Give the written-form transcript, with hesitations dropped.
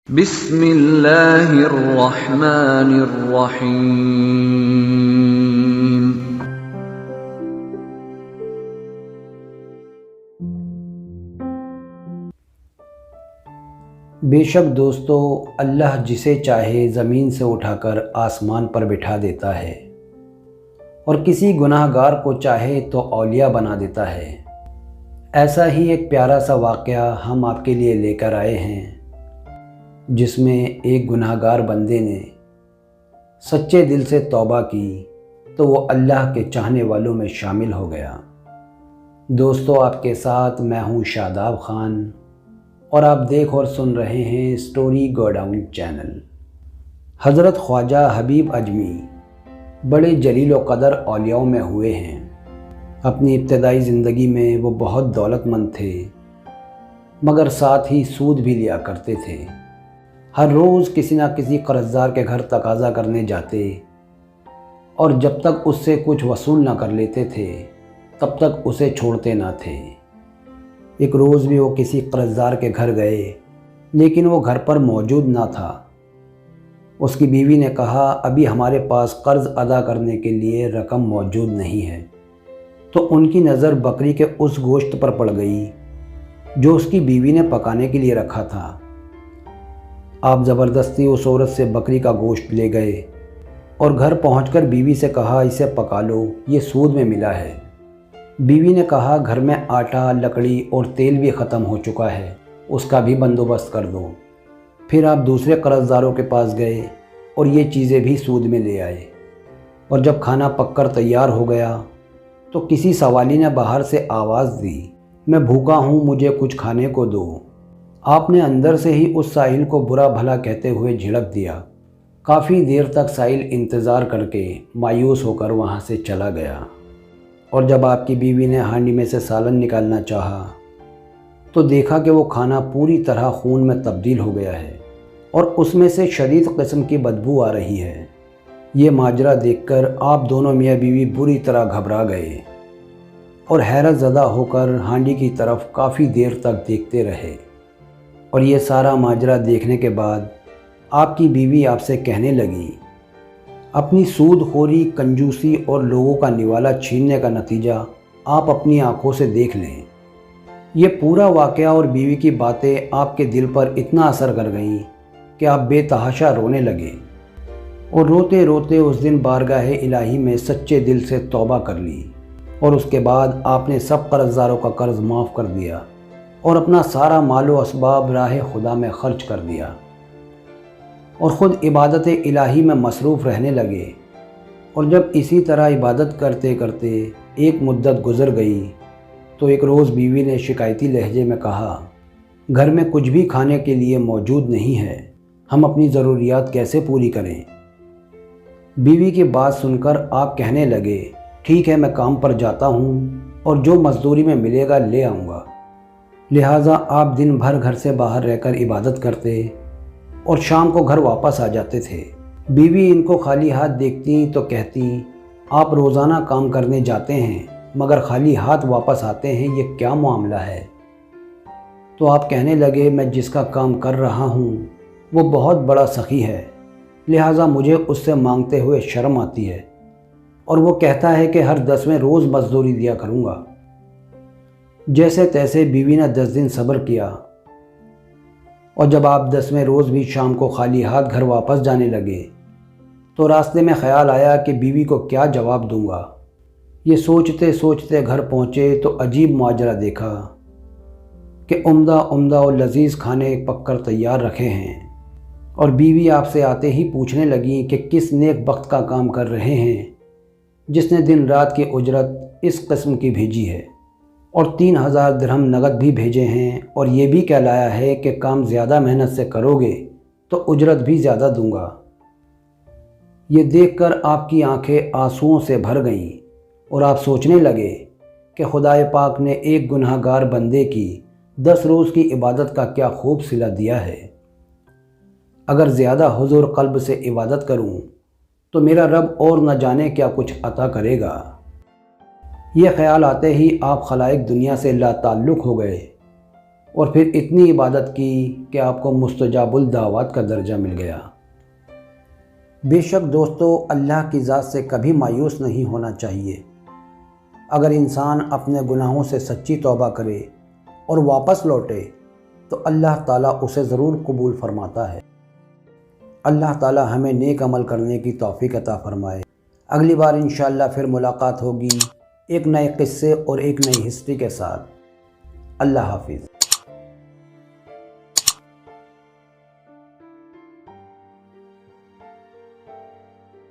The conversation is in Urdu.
بسم اللہ الرحمن الرحیم۔ بے شک دوستو، اللہ جسے چاہے زمین سے اٹھا کر آسمان پر بٹھا دیتا ہے اور کسی گناہ گار کو چاہے تو اولیاء بنا دیتا ہے۔ ایسا ہی ایک پیارا سا واقعہ ہم آپ کے لیے لے کر آئے ہیں، جس میں ایک گناہ گار بندے نے سچے دل سے توبہ کی تو وہ اللہ کے چاہنے والوں میں شامل ہو گیا۔ دوستو، آپ کے ساتھ میں ہوں شاداب خان اور آپ دیکھ اور سن رہے ہیں سٹوری گو ڈاؤن چینل۔ حضرت خواجہ حبیب اجمی بڑے جلیل و قدر اولیاء میں ہوئے ہیں۔ اپنی ابتدائی زندگی میں وہ بہت دولت مند تھے، مگر ساتھ ہی سود بھی لیا کرتے تھے۔ ہر روز کسی نہ کسی قرض دار کے گھر تقاضا کرنے جاتے اور جب تک اس سے کچھ وصول نہ کر لیتے تھے تب تک اسے چھوڑتے نہ تھے۔ ایک روز بھی وہ کسی قرض دار کے گھر گئے، لیکن وہ گھر پر موجود نہ تھا۔ اس کی بیوی نے کہا، ابھی ہمارے پاس قرض ادا کرنے کے لیے رقم موجود نہیں ہے۔ تو ان کی نظر بکری کے اس گوشت پر پڑ گئی جو اس کی بیوی نے پکانے کے لیے رکھا تھا۔ آپ زبردستی اس عورت سے بکری کا گوشت لے گئے اور گھر پہنچ کر بیوی سے کہا، اسے پکا لو، یہ سود میں ملا ہے۔ بیوی نے کہا، گھر میں آٹا، لکڑی اور تیل بھی ختم ہو چکا ہے، اس کا بھی بندوبست کر دو۔ پھر آپ دوسرے قرض داروں کے پاس گئے اور یہ چیزیں بھی سود میں لے آئے، اور جب کھانا پک کر تیار ہو گیا تو کسی سوالی نے باہر سے آواز دی، میں بھوکا ہوں، مجھے کچھ کھانے کو دو۔ آپ نے اندر سے ہی اس سائل کو برا بھلا کہتے ہوئے جھڑک دیا۔ کافی دیر تک سائل انتظار کر کے مایوس ہو کر وہاں سے چلا گیا، اور جب آپ کی بیوی نے ہانڈی میں سے سالن نکالنا چاہا تو دیکھا کہ وہ کھانا پوری طرح خون میں تبدیل ہو گیا ہے اور اس میں سے شدید قسم کی بدبو آ رہی ہے۔ یہ ماجرا دیکھ کر آپ دونوں میاں بیوی بری طرح گھبرا گئے اور حیرت زدہ ہو کر ہانڈی کی طرف کافی دیر تک دیکھتے رہے۔ اور یہ سارا ماجرا دیکھنے کے بعد آپ کی بیوی آپ سے کہنے لگی، اپنی سود خوری، کنجوسی اور لوگوں کا نوالا چھیننے کا نتیجہ آپ اپنی آنکھوں سے دیکھ لیں۔ یہ پورا واقعہ اور بیوی کی باتیں آپ کے دل پر اتنا اثر کر گئیں کہ آپ بے تحاشا رونے لگے اور روتے روتے اس دن بارگاہ الہی میں سچے دل سے توبہ کر لی، اور اس کے بعد آپ نے سب قرض داروں کا قرض معاف کر دیا اور اپنا سارا مال و اسباب راہ خدا میں خرچ کر دیا اور خود عبادت الہی میں مصروف رہنے لگے۔ اور جب اسی طرح عبادت کرتے کرتے ایک مدت گزر گئی تو ایک روز بیوی نے شکایتی لہجے میں کہا، گھر میں کچھ بھی کھانے کے لیے موجود نہیں ہے، ہم اپنی ضروریات کیسے پوری کریں؟ بیوی کی بات سن کر آپ کہنے لگے، ٹھیک ہے، میں کام پر جاتا ہوں اور جو مزدوری میں ملے گا لے آؤں گا۔ لہٰذا آپ دن بھر گھر سے باہر رہ کر عبادت کرتے اور شام کو گھر واپس آ جاتے تھے۔ بیوی ان کو خالی ہاتھ دیکھتی تو کہتی، آپ روزانہ کام کرنے جاتے ہیں مگر خالی ہاتھ واپس آتے ہیں، یہ کیا معاملہ ہے؟ تو آپ کہنے لگے، میں جس کا کام کر رہا ہوں وہ بہت بڑا سخی ہے، لہٰذا مجھے اس سے مانگتے ہوئے شرم آتی ہے، اور وہ کہتا ہے کہ ہر 10ویں روز مزدوری دیا کروں گا۔ جیسے تیسے بیوی نے 10 دن صبر کیا، اور جب آپ 10ویں روز بھی شام کو خالی ہاتھ گھر واپس جانے لگے تو راستے میں خیال آیا کہ بیوی کو کیا جواب دوں گا۔ یہ سوچتے سوچتے گھر پہنچے تو عجیب ماجرا دیکھا کہ عمدہ اور لذیذ کھانے پک کر تیار رکھے ہیں، اور بیوی آپ سے آتے ہی پوچھنے لگیں کہ کس نیک بخت کا کام کر رہے ہیں جس نے دن رات کی اجرت اس قسم کی بھیجی ہے اور 3000 درہم نقد بھی بھیجے ہیں، اور یہ بھی کہلایا ہے کہ کام زیادہ محنت سے کرو گے تو اجرت بھی زیادہ دوں گا۔ یہ دیکھ کر آپ کی آنکھیں آنسوؤں سے بھر گئیں اور آپ سوچنے لگے کہ خدائے پاک نے ایک گناہ گار بندے کی 10 روز کی عبادت کا کیا خوب صلہ دیا ہے۔ اگر زیادہ حضور قلب سے عبادت کروں تو میرا رب اور نہ جانے کیا کچھ عطا کرے گا۔ یہ خیال آتے ہی آپ خلائق دنیا سے لا تعلق ہو گئے اور پھر اتنی عبادت کی کہ آپ کو مستجاب الدعوات کا درجہ مل گیا۔ بے شک دوستو، اللہ کی ذات سے کبھی مایوس نہیں ہونا چاہیے۔ اگر انسان اپنے گناہوں سے سچی توبہ کرے اور واپس لوٹے تو اللہ تعالیٰ اسے ضرور قبول فرماتا ہے۔ اللہ تعالیٰ ہمیں نیک عمل کرنے کی توفیق عطا فرمائے۔ اگلی بار انشاءاللہ پھر ملاقات ہوگی ایک نئے قصے اور ایک نئی ہسٹری کے ساتھ۔ اللہ حافظ۔